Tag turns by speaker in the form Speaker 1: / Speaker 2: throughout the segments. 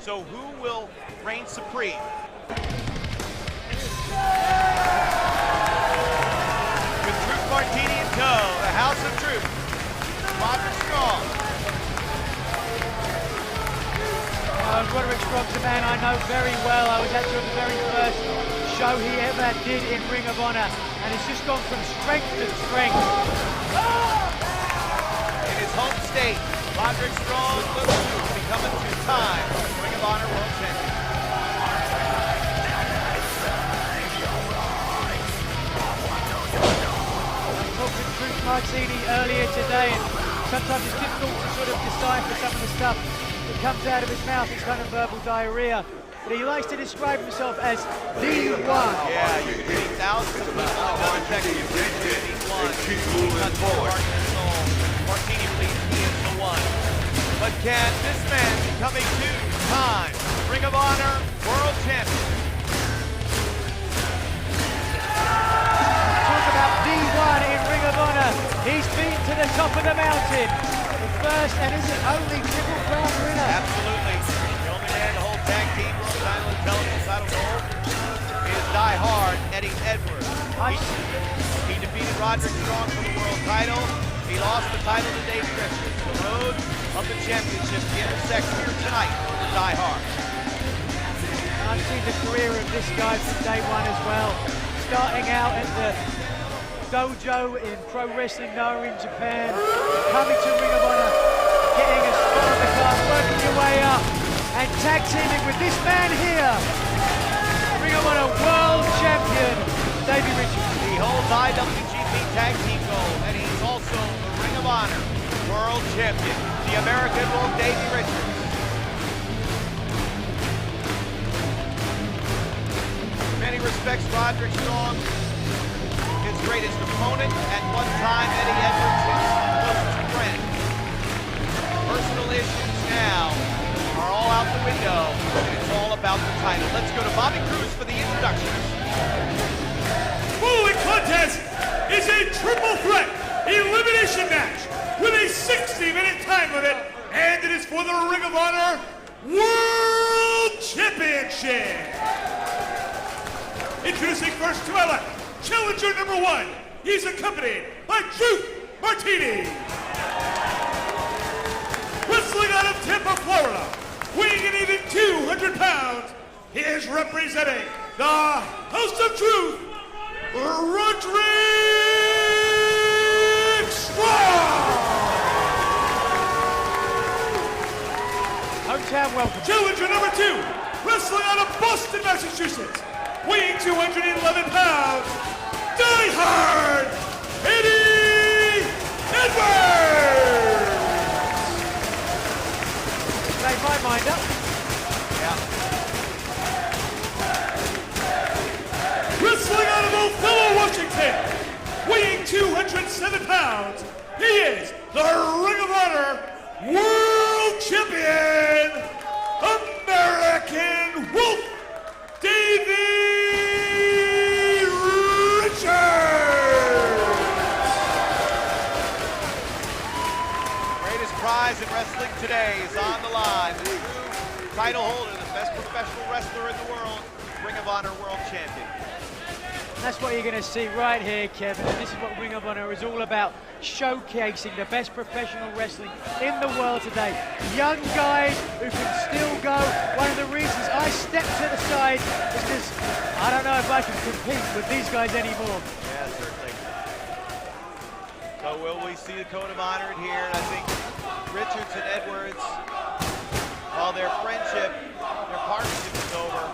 Speaker 1: So who will reign supreme? With Truth Martini in tow, the House of Truth, Roderick Strong.
Speaker 2: Roderick Strong's a man I know very well. I was actually on the very first show he ever did in Ring of Honor, and it's just gone from strength to strength.
Speaker 1: In his home state, Roderick Strong looks to become a two-time Ring of Honor World Champion.
Speaker 2: I talked to Truth Martini earlier today, and sometimes it's difficult to sort of decipher some of the stuff that comes out of his mouth. It's kind of verbal diarrhea. But he likes to describe himself as the one.
Speaker 1: Yeah, you can see thousands of people in contact with he's one. He's got forward. Martini believes he is the one. But can this man become a two-time Ring of Honor World Champion?
Speaker 2: Talk about the one in Ring of Honor. He's been to the top of the mountain. The first and is it only Triple Crown winner.
Speaker 1: Absolutely. The only man to hold tag team World Title Intelligence title gold is Die Hard Eddie Edwards. He defeated Roderick Strong for the world title. He lost the title to Davey. The road of the championship intersects here tonight with Die Hard.
Speaker 2: I've seen the career of this guy from day one as well. Starting out at the dojo in Pro Wrestling Noah in Japan, coming to Ring of Honor, getting a spot in the class, working your way up, and tag teaming with this man here, Ring of Honor World Champion, Davey Richards.
Speaker 1: He holds IWGP Tag Team Gold, and he's also the Ring of Honor World Champion, the American Wolf, Davey Richards. In many respects, Roderick Strong, his greatest opponent, at one time Eddie Edwards, his closest friend. Personal issues now are all out the window, and it's all about the title. Let's go to Bobby Cruz for the introduction.
Speaker 3: Following contest is a triple threat elimination match with a 60-minute time limit, and it is for the Ring of Honor World Championship. Introducing first to my left, challenger number one. He's accompanied by Truth Martini. Wrestling out of Tampa, Florida, weighing in even 200 pounds, he is representing the House of Truth, Roderick Strong.
Speaker 2: Hometown welcome.
Speaker 3: Challenger number two, wrestling out of Boston, Massachusetts, weighing 211 pounds, Die Hard, Eddie Edwards!
Speaker 2: Made my mind up.
Speaker 1: Yeah.
Speaker 3: Wrestling out of Othello, Washington, weighing 207 pounds, he is the Ring of Honor World Champion, American Wolf, Davey Richards!
Speaker 1: Greatest prize in wrestling today is on the line. The true title holder, the best professional wrestler in the world, Ring of Honor World Champion.
Speaker 2: That's what you're going to see right here, Kevin, and this is what Ring of Honor is all about, showcasing the best professional wrestling in the world today. Young guys who can still go. One of the reasons I stepped to the side is because I don't know if I can compete with these guys anymore.
Speaker 1: Yeah, certainly. So will we see the Code of Honor in here? And I think Richards and Edwards, while their friendship, their partnership is over,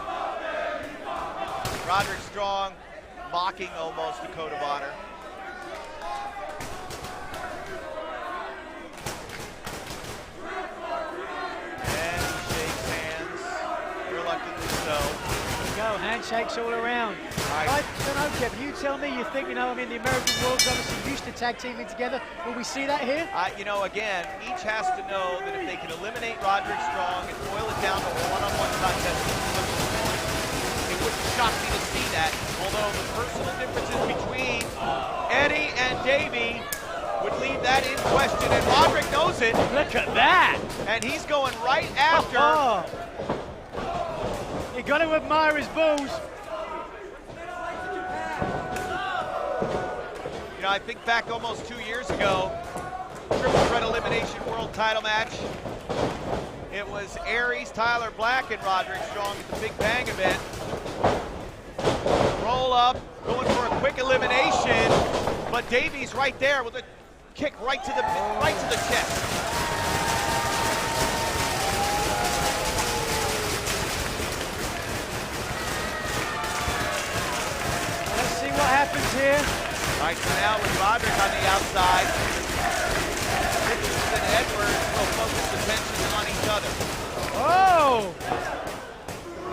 Speaker 1: Roderick Strong mocking almost the Code of Honor. And he shakes hands, reluctantly so.
Speaker 2: There you go, handshakes all around. I don't know, Kevin, you tell me, you think, I mean, the American World's obviously used to tag teaming together. Will we see that here?
Speaker 1: Again, each has to know that if they can eliminate Roderick Strong and boil it down to a one-on-one contest, it wouldn't shock me to see that, although the personal differences between Eddie and Davey would leave that in question, and Roderick knows it.
Speaker 2: Look at that!
Speaker 1: And he's going right after
Speaker 2: got to admire his balls.
Speaker 1: You know, I think back almost 2 years ago, triple threat elimination world title match. It was Aries, Tyler Black, and Roderick Strong at the Big Bang event. Roll up, going for a quick elimination, but Davey's right there with a kick right to the chest.
Speaker 2: Let's see what happens here.
Speaker 1: Right, so now with Roderick on the outside, Richards and Edwards will focus attention on each other.
Speaker 2: Oh!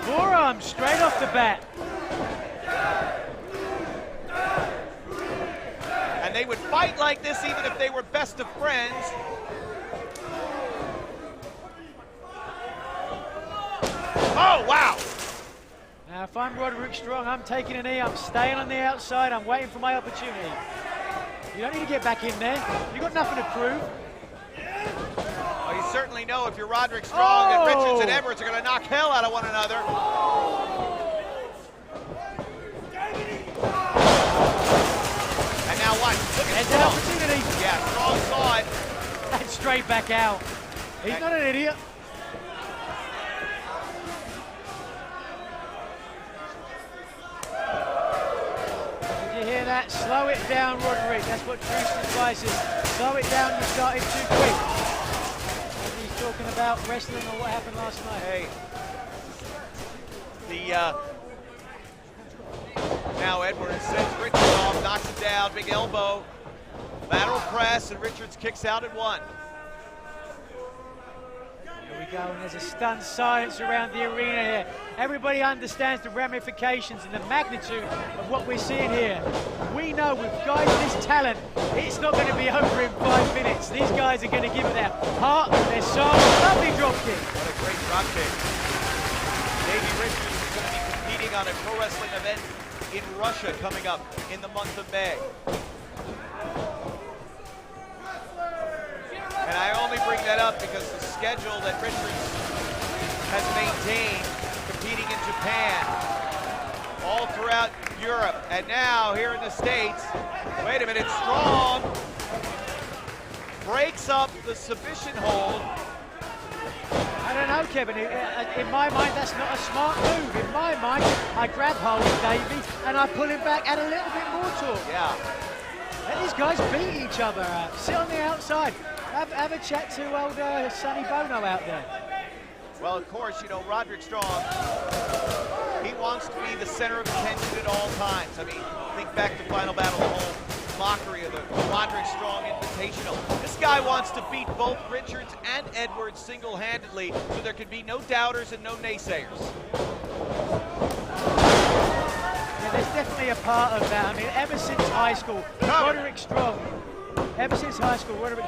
Speaker 2: Forearm straight off the bat.
Speaker 1: And they would fight like this even if they were best of friends. Oh, wow!
Speaker 2: Now, if I'm Roderick Strong, I'm taking a knee, I'm staying on the outside, I'm waiting for my opportunity. You don't need to get back in there. You've got nothing to prove.
Speaker 1: Well, you certainly know if you're Roderick Strong that Richards and Edwards are going to knock hell out of one another. And now what? Look at
Speaker 2: There's an opportunity.
Speaker 1: Yeah, Strong saw it.
Speaker 2: And straight back out. He's not an idiot. That. Slow it down, Roderick. That's what Truce advises. Slow it down, you're starting too quick. And he's talking about wrestling or what happened last night.
Speaker 1: Hey, now Edwards sends Richards off, knocks him down, big elbow, lateral press, and Richards kicks out at one.
Speaker 2: Here we go, and there's a stunned silence around the arena here. Everybody understands the ramifications and the magnitude of what we're seeing here. We know with guys with this talent, it's not going to be over in 5 minutes. These guys are going to give it their heart, their soul. Lovely drop kick.
Speaker 1: What a great drop kick. Davey Richards is going to be competing on a pro wrestling event in Russia coming up in the month of May. And I only bring that up because the schedule that Richards has maintained, competing in Japan, all throughout Europe, and now here in the States. Wait a minute, Strong breaks up the submission hold.
Speaker 2: I don't know, Kevin. In my mind, that's not a smart move. In my mind, I grab hold of Davey and I pull him back, add a little bit more torque.
Speaker 1: Yeah.
Speaker 2: Let these guys beat each other out. Sit on the outside. Have a chat to old Sonny Bono out there.
Speaker 1: Well, of course, you know, Roderick Strong, he wants to be the center of attention at all times. I mean, think back to Final Battle, the whole mockery of the Roderick Strong Invitational. This guy wants to beat both Richards and Edwards single-handedly, so there can be no doubters and no naysayers.
Speaker 2: Yeah, there's definitely a part of that. I mean, ever since high school, Roderick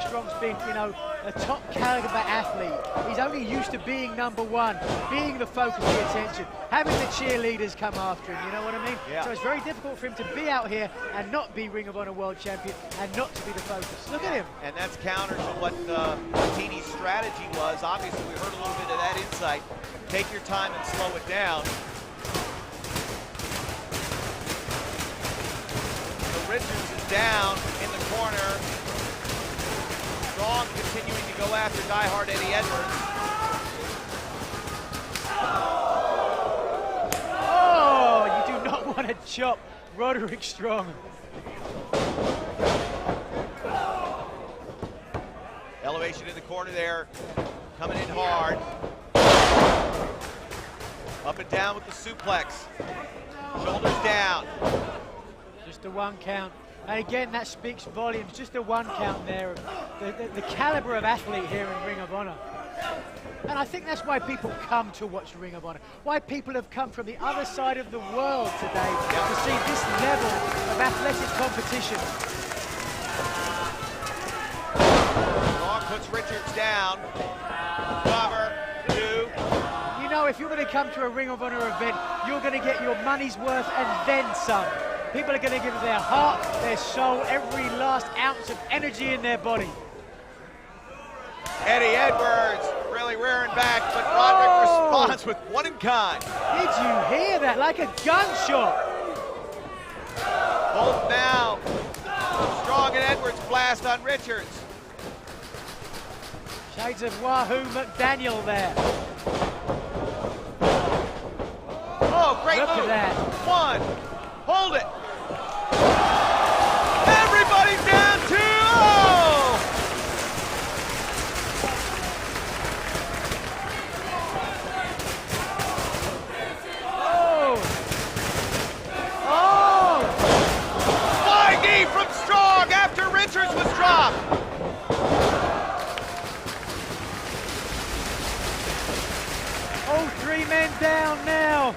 Speaker 2: Strong's been, you know, a top caliber athlete. He's only used to being #1, being the focus of the attention, having the cheerleaders come after him, you know what I mean?
Speaker 1: Yeah.
Speaker 2: So it's very difficult for him to be out here and not be Ring of Honor World Champion and not to be the focus. Look at him.
Speaker 1: And that's counter to what Martini's strategy was. Obviously, we heard a little bit of that insight. Take your time and slow it down. So Richards is down in the corner. Strong continuing to go after diehard Eddie Edwards.
Speaker 2: Oh, you do not want to chop Roderick Strong.
Speaker 1: Elevation in the corner there, coming in hard. Up and down with the suplex. Shoulders down.
Speaker 2: Just a 1 count. And again, that speaks volumes. Just a 1 count there. The caliber of athlete here in Ring of Honor. And I think that's why people come to watch Ring of Honor. Why people have come from the other side of the world today to see this level of athletic competition.
Speaker 1: Strong puts Richards down. Cover, 2.
Speaker 2: You know, if you're going to come to a Ring of Honor event, you're going to get your money's worth and then some. People are going to give their heart, their soul, every last ounce of energy in their body.
Speaker 1: Eddie Edwards really rearing back, but Roderick responds with one in kind.
Speaker 2: Did you hear that? Like a gunshot.
Speaker 1: Both now. Strong and Edwards blast on Richards.
Speaker 2: Shades of Wahoo McDaniel there.
Speaker 1: Oh, great
Speaker 2: Look
Speaker 1: move.
Speaker 2: at that.
Speaker 1: One. Hold it. Everybody's down two. Oh! Flying knee from Strong after Richards was dropped.
Speaker 2: All three men down now.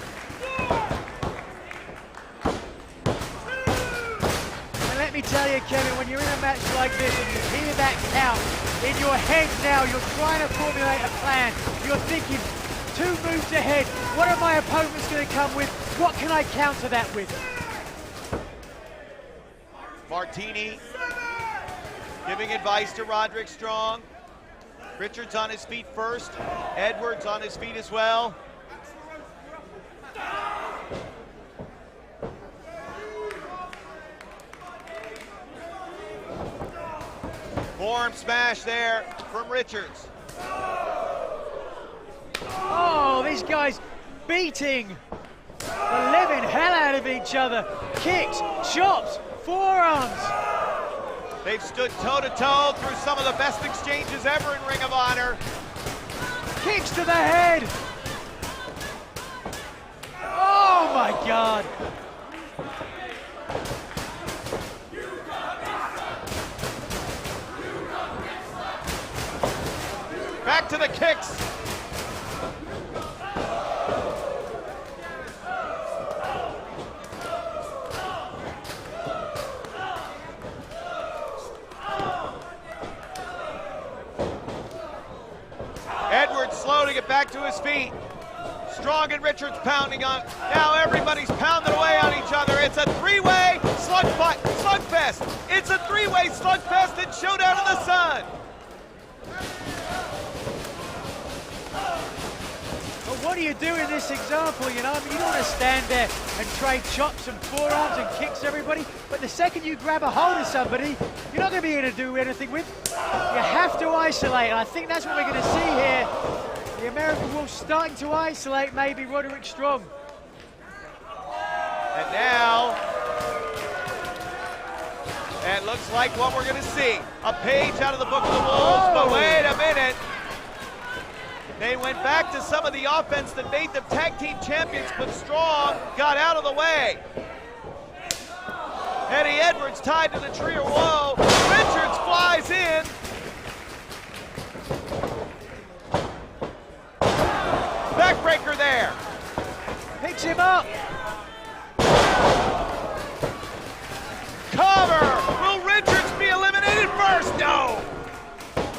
Speaker 2: And let me tell you, Kevin, when you're in a match like this and you hear that count, in your head now, you're trying to formulate a plan. You're thinking, 2 moves ahead. What are my opponents going to come with? What can I counter that with?
Speaker 1: Martini giving advice to Roderick Strong. Richards on his feet first. Edwards on his feet as well. Forearm smash there from Richards.
Speaker 2: Oh, these guys beating the living hell out of each other. Kicks, chops, forearms.
Speaker 1: They've stood toe-to-toe through some of the best exchanges ever in Ring of Honor.
Speaker 2: Kicks to the head. Oh my God.
Speaker 1: Back to the kicks. Edwards slow to get back to his feet. Strong and Richards pounding on. Now everybody's pounding away on each other. It's a three-way slugfest. It's a three-way slugfest in Showdown in the Sun.
Speaker 2: But what do you do in this example, you know? I mean, you don't want to stand there and trade chops and forearms and kicks everybody, but the second you grab a hold of somebody, you're not going to be able to do anything with. You have to isolate, and I think that's what we're going to see here. The American Wolf starting to isolate maybe Roderick Strong.
Speaker 1: And now, it looks like what we're going to see. A page out of the Book of the Wolves, but wait a minute. They went back to some of the offense that made them tag team champions, but Strong got out of the way. Eddie Edwards tied to the tree of woe. Richards flies in. Backbreaker there.
Speaker 2: Picks him up.
Speaker 1: Cover. Will Richards be eliminated first? No.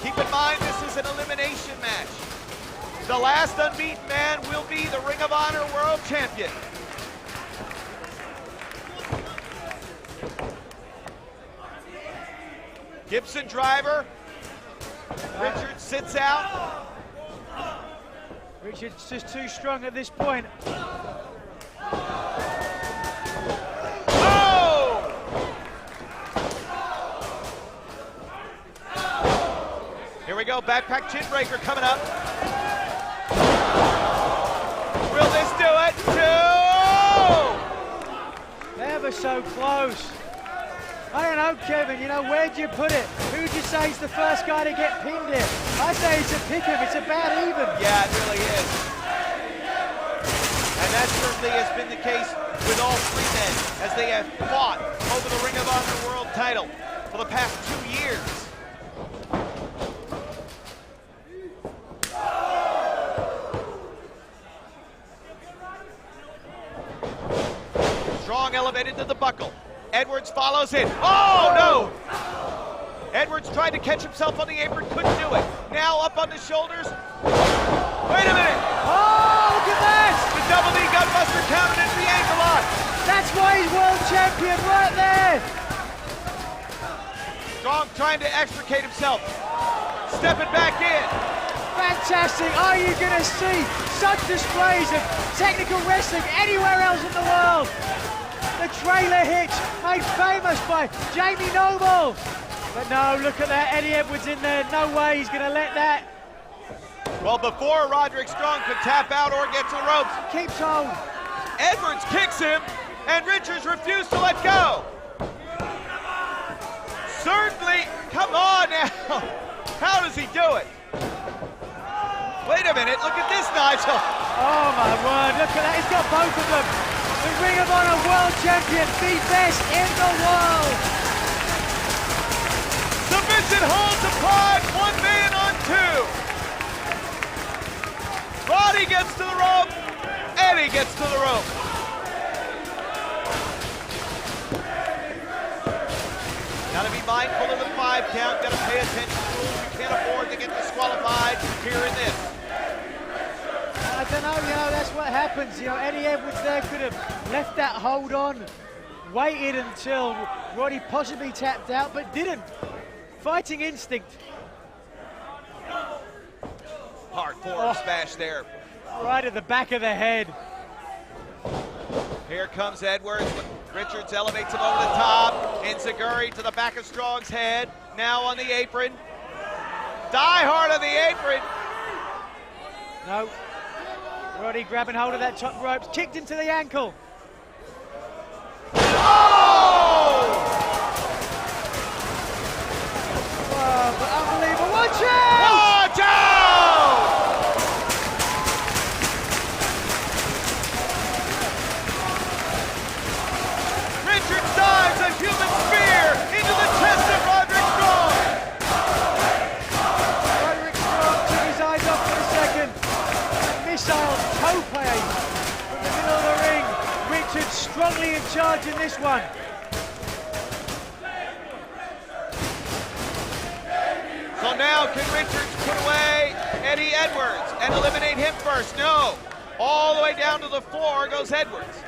Speaker 1: Keep in mind, this is an elimination match. The last unbeaten man will be the Ring of Honor World Champion. Gibson driver. Richards sits out.
Speaker 2: Richards just too strong at this point.
Speaker 1: Oh! Here we go, backpack chin breaker coming up. Will this do it? Two!
Speaker 2: Ever so close. I don't know, Kevin, you know, where'd you put it? Who'd you say is the first guy to get pinned here? I say it's a pick-em, it's about even.
Speaker 1: Yeah, it really is. And that certainly has been the case with all three men as they have fought over the Ring of Honor World title for the past 2 years. Strong elevated to the buckle. Edwards follows it. Oh, no! Edwards tried to catch himself on the apron, couldn't do it. Now up on the shoulders. Wait a minute!
Speaker 2: Oh, look at that!
Speaker 1: The double knee gunbuster counted into the ankle lock.
Speaker 2: That's why he's world champion right there!
Speaker 1: Strong trying to extricate himself. stepping back in.
Speaker 2: Fantastic. Are you going to see such displays of technical wrestling anywhere else in the world? The trailer hitch made famous by Jamie Noble. But no, look at that. Eddie Edwards in there. No way he's going to let that.
Speaker 1: Well, before Roderick Strong could tap out or get to the ropes,
Speaker 2: Keeps hold.
Speaker 1: Edwards kicks him, and Richards refused to let go. Certainly, come on now. How does he do it? Wait a minute, look at this, Nigel.
Speaker 2: Oh my word, look at that. He's got both of them. The Ring of Honor World Champion, the best in the world.
Speaker 1: Submission holds applied, 1 man on 2. Roddy gets to the rope, Eddie gets to the rope. Gotta be mindful of the 5 count, gotta pay attention to rules. You can't afford to get disqualified here in this.
Speaker 2: I don't know, that's what happens. Eddie Edwards there could have left that hold on, waited until Roddy possibly tapped out, but didn't. Fighting instinct.
Speaker 1: Hard forward smash there.
Speaker 2: Right at the back of the head.
Speaker 1: Here comes Edwards. Richards elevates him over the top. Enziguri to the back of Strong's head. Now on the apron. Die hard on the apron.
Speaker 2: No. Roddy grabbing hold of that top ropes. Kicked into the ankle.
Speaker 1: Oh!
Speaker 2: Whoa, but unbelievable. Watch out!
Speaker 1: Watch out! Richards dives a human spear into the chest of Roderick Strong.
Speaker 2: Roderick Strong took his eyes off for a second. Missile toe play from the middle of the ring. Richards strongly in charge in this one.
Speaker 1: So now can Richards put away Eddie Edwards and eliminate him first? No. All the way down to the floor goes Edwards.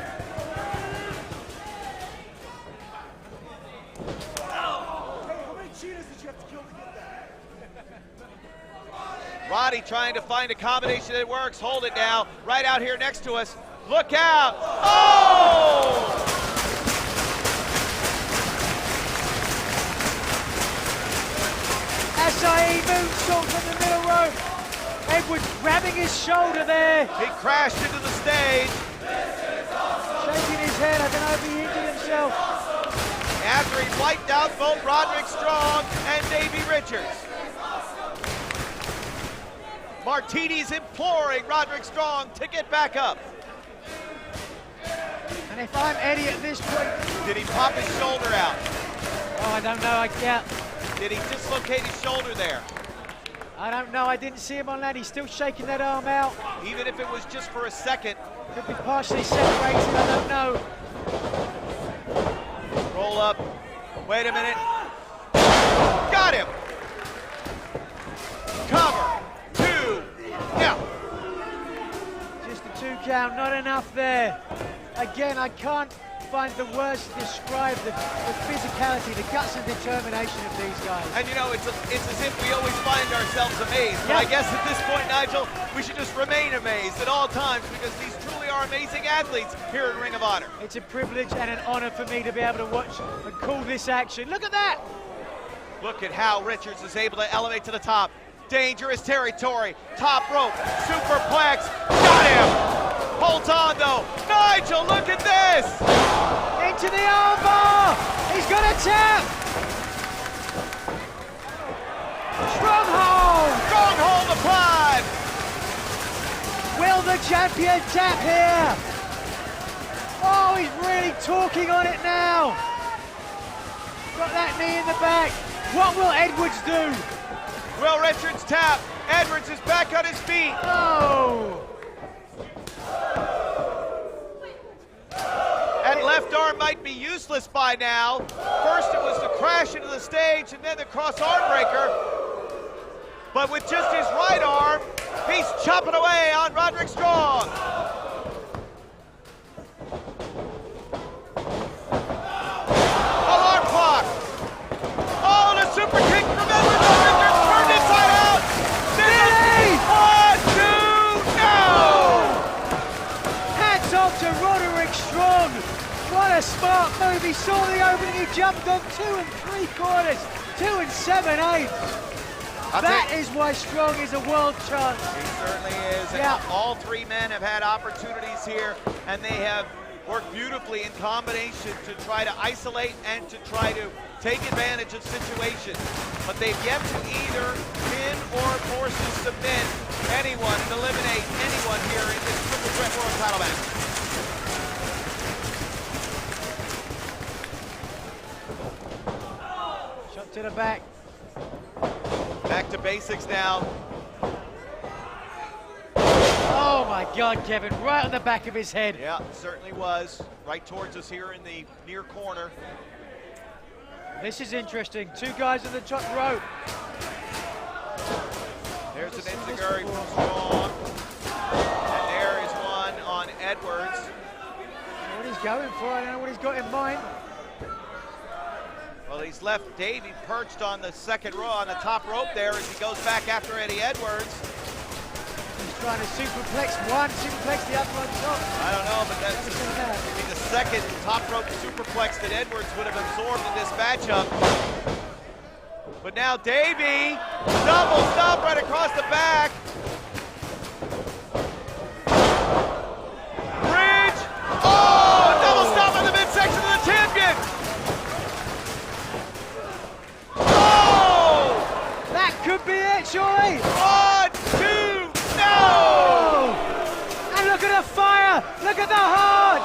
Speaker 1: Roddy trying to find a combination that works. Hold it now. Right out here next to us. Look out. Oh!
Speaker 2: SIE moonsault from the middle rope. Edwards grabbing his shoulder there.
Speaker 1: He crashed into the stage.
Speaker 2: Shaking his head. I don't know if he injured himself.
Speaker 1: After he wiped out both Roderick Strong and Davey Richards. Martini's imploring Roderick Strong to get back up.
Speaker 2: And if I'm Eddie at this point...
Speaker 1: Did he pop his shoulder out?
Speaker 2: Oh, I don't know.
Speaker 1: Did he dislocate his shoulder there?
Speaker 2: I don't know. I didn't see him on that. He's still shaking that arm out.
Speaker 1: Even if it was just for a second.
Speaker 2: Could be partially separated. I don't know.
Speaker 1: Roll up. Wait a minute. Got him. Cover. 2. Yeah.
Speaker 2: Just a 2 count. Not enough there. Again, I can't find the words to describe the physicality, the guts and determination of these guys.
Speaker 1: And it's as if we always find ourselves amazed. But I guess at this point, Nigel, we should just remain amazed at all times because these truly are amazing athletes here at Ring of Honor.
Speaker 2: It's a privilege and an honor for me to be able to watch and call this action. Look at that!
Speaker 1: Look at how Richards is able to elevate to the top. Dangerous territory. Top rope. Superplex. Got him! Holds on though. Nigel, look at this!
Speaker 2: Into the armbar! He's got a tap! Stronghold!
Speaker 1: Stronghold applied!
Speaker 2: Will the champion tap here? Oh, he's really talking on it now. Got that knee in the back. What will Edwards do?
Speaker 1: Will Richards tap? Edwards is back on his feet.
Speaker 2: Oh!
Speaker 1: That left arm might be useless by now. First it was the crash into the stage and then the cross arm breaker. But with just his right arm, he's chopping away on Roderick Strong. Alarm clock. Oh, the super kick from Edwards. Richards turned inside out.
Speaker 2: to Roderick Strong. What a smart move. He saw the opening. He jumped on 2 3/4, 2 7/8. That is why Strong is a world champ.
Speaker 1: He certainly is. And all three men have had opportunities here, and they have worked beautifully in combination to try to isolate and to try to take advantage of situations. But they've yet to either pin or force to submit anyone and eliminate anyone here in this triple threat world title match.
Speaker 2: Shot to the back.
Speaker 1: Back to basics now.
Speaker 2: Oh my God, Kevin, right on the back of his head.
Speaker 1: Yeah, certainly was. Right towards us here in the near corner.
Speaker 2: This is interesting. 2 guys on the top rope.
Speaker 1: There's an enziguri from Strong. And there is one on Edwards.
Speaker 2: I don't know what he's going for. I don't know what he's got in mind.
Speaker 1: Well, he's left Davey perched on the second row, on the top rope there as he goes back after Eddie Edwards.
Speaker 2: He's trying to superplex one, superplex the other on top.
Speaker 1: I don't know, but that's maybe the second top rope superplex that Edwards would have absorbed in this matchup. But now Davey, double stop right across the back. Bridge, oh, double stop in the midsection of the champion. Oh!
Speaker 2: That could be it, surely.
Speaker 1: 1, 2, no!
Speaker 2: Oh! And look at the fire! Look at the heart!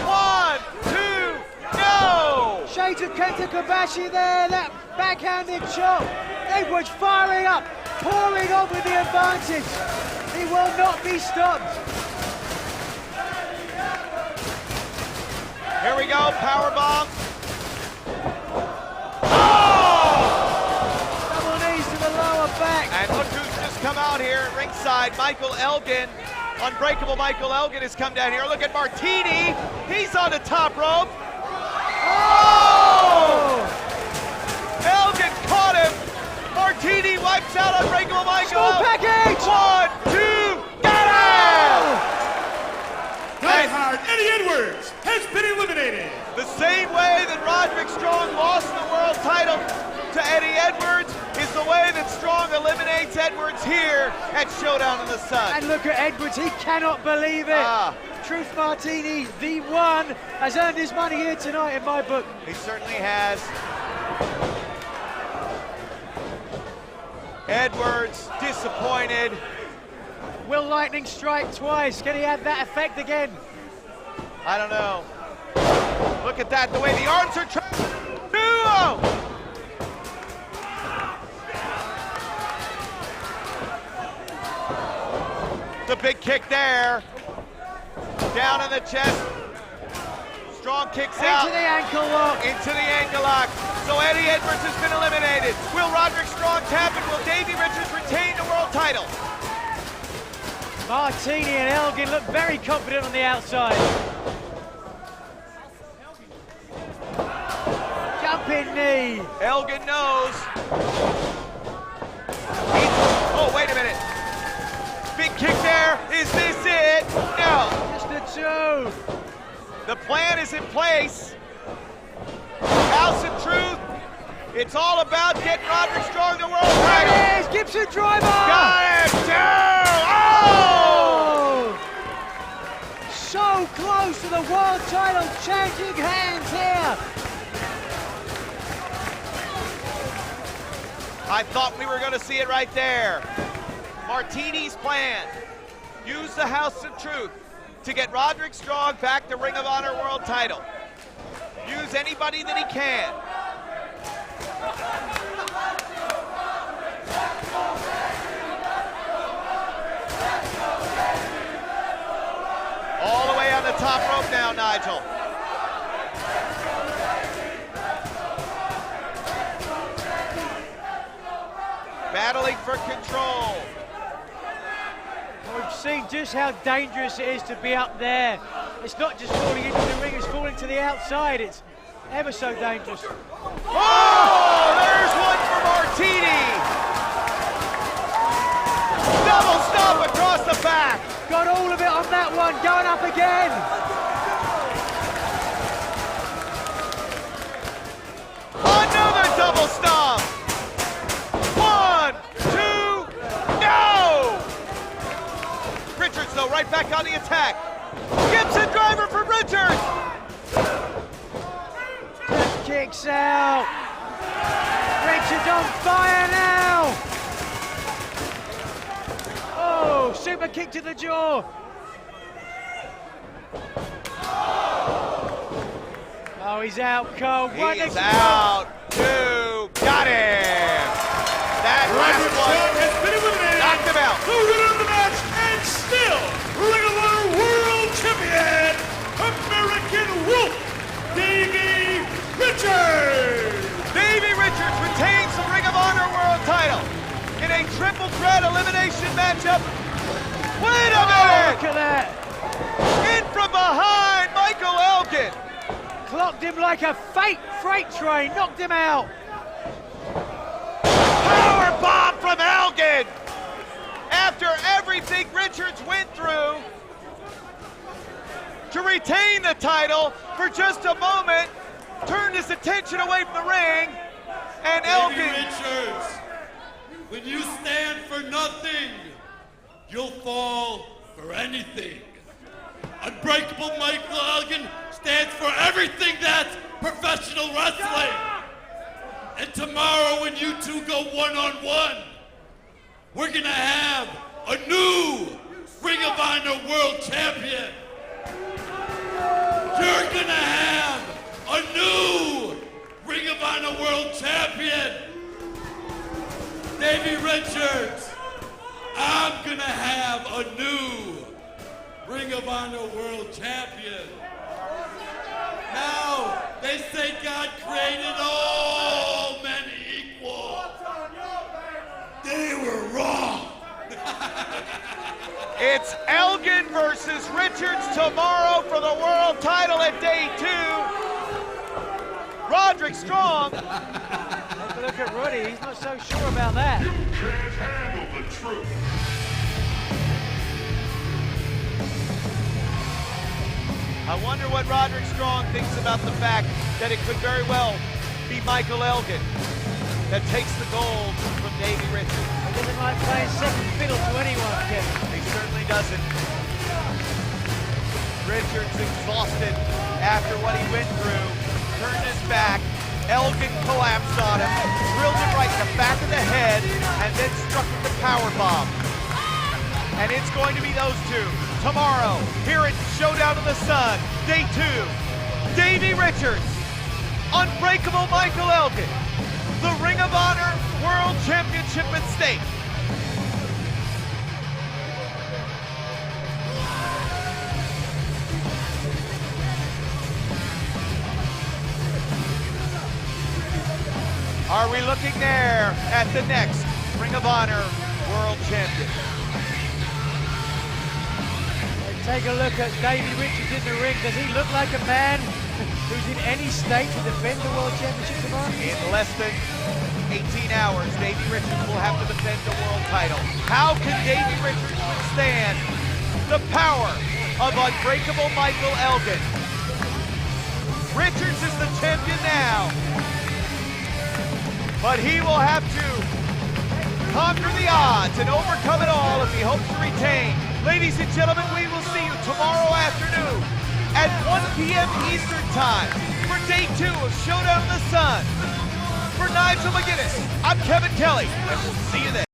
Speaker 1: 1, 2, no!
Speaker 2: Shades of Kenta Kobashi there, that backhanded chop. Edwards firing up, pouring on with the advantage. He will not be stopped.
Speaker 1: Here we go, powerbomb.
Speaker 2: Double knees to the lower back.
Speaker 1: And look who's just come out here at ringside. Michael Elgin, unbreakable Michael Elgin has come down here. Look at Martini, he's on the top rope. Oh! Elgin caught him. Martini wipes out unbreakable Michael.
Speaker 2: Small package.
Speaker 1: 1, 2, got him!
Speaker 3: Diehard Eddie Edwards has been eliminated.
Speaker 1: The same way that Roderick Strong lost the world title to Eddie Edwards is the way that Strong eliminates Edwards here at Showdown in the Sun.
Speaker 2: And look at Edwards, he cannot believe it. Truth Martini, the one, has earned his money here tonight in my book.
Speaker 1: He certainly has. Edwards disappointed.
Speaker 2: Will lightning strike twice? Can he have that effect again?
Speaker 1: I don't know. Look at that, the way the arms are trying. Duo! The big kick there. Down in the chest. Strong kicks out.
Speaker 2: Into the ankle lock.
Speaker 1: Into the ankle lock. So Eddie Edwards has been eliminated. Will Roderick Strong tap it? Will Davey Richards retain the world title?
Speaker 2: Martini and Elgin look very confident on the outside. Jumping knee.
Speaker 1: Elgin knows. Oh, wait a minute. Big kick there. Is this it? No.
Speaker 2: Just the two.
Speaker 1: The plan is in place. House of Truth. It's all about getting Roderick Strong the world title.
Speaker 2: There it is. Gibson driver.
Speaker 1: Got it. Two. Oh!
Speaker 2: So close to the world title. Changing hands here.
Speaker 1: I thought we were going to see it right there. Martini's plan. Use the House of Truth to get Roderick Strong back the Ring of Honor World title. Use anybody that he can. All the way on the top rope now, Nigel. Battling for control.
Speaker 2: We've seen just how dangerous it is to be up there. It's not just falling into the ring, it's falling to the outside. It's ever so dangerous.
Speaker 1: Oh, there's one for Martini. Double stomp across the back.
Speaker 2: Got all of it on that one, going up again.
Speaker 1: Another double stomp. 1, 2, no! Richards, though, right back on the attack. Gibson driver for Richards.
Speaker 2: Just kicks out. Richards on fire now. Oh, super kick to the jaw. Oh, he's out cold. Right
Speaker 1: He's
Speaker 2: next to
Speaker 1: out. 2, got him. That last one
Speaker 3: has been eliminated.
Speaker 1: knocked him out.
Speaker 3: The winner of the match and still Ring of Honor World Champion, American Wolf, Davey Richards.
Speaker 1: Davey Richards retains the Ring of Honor World title in a triple threat elimination matchup. Wait a
Speaker 2: Oh,
Speaker 1: minute!
Speaker 2: look at that.
Speaker 1: In from behind, Michael Elgin.
Speaker 2: Clocked him like a freight train, knocked him out.
Speaker 1: Power bomb from Elgin. After everything Richards went through to retain the title for just a moment, turned his attention away from the ring, and
Speaker 4: Davey
Speaker 1: Elgin.
Speaker 4: Richards, when you stand for nothing, you'll fall for anything. Unbreakable Michael Elgin stands for everything that's professional wrestling. And tomorrow when you two go one-on-one, we're gonna have a new Ring of Honor World Champion. You're gonna have a new Ring of Honor World Champion. Davey Richards, I'm gonna have a new Ring of Honor World Champion. Now, they say God created all men equal. They were wrong.
Speaker 1: It's Elgin versus Richards tomorrow for the world title at day 2. Roderick strong.
Speaker 2: Take a look at Roddy, he's not so sure about that.
Speaker 3: You can't handle the truth.
Speaker 1: I wonder what Roderick Strong thinks about the fact that it could very well be Michael Elgin that takes the gold from Davey Richards.
Speaker 2: He doesn't like playing second fiddle to anyone, Kevin.
Speaker 1: He certainly doesn't. Richards exhausted after what he went through, turned his back. Elgin collapsed on him, drilled him right in the back of the head, and then struck with the power bomb. And it's going to be those two tomorrow here at Showdown in the Sun, day 2. Davey Richards, Unbreakable Michael Elgin, the Ring of Honor World Championship at stake. Are we looking there at the next Ring of Honor World Champion?
Speaker 2: Take a look at Davey Richards in the ring. Does he look like a man who's in any state to defend the World Championship tomorrow?
Speaker 1: In less than 18 hours, Davey Richards will have to defend the world title. How can Davey Richards withstand the power of Unbreakable Michael Elgin? Richards is the champion now, but he will have to conquer the odds and overcome it all if he hopes to retain. Ladies and gentlemen, we will see you tomorrow afternoon at 1 p.m. Eastern Time for day 2 of Showdown in the Sun. For Nigel McGuinness, I'm Kevin Kelly, and we'll see you then.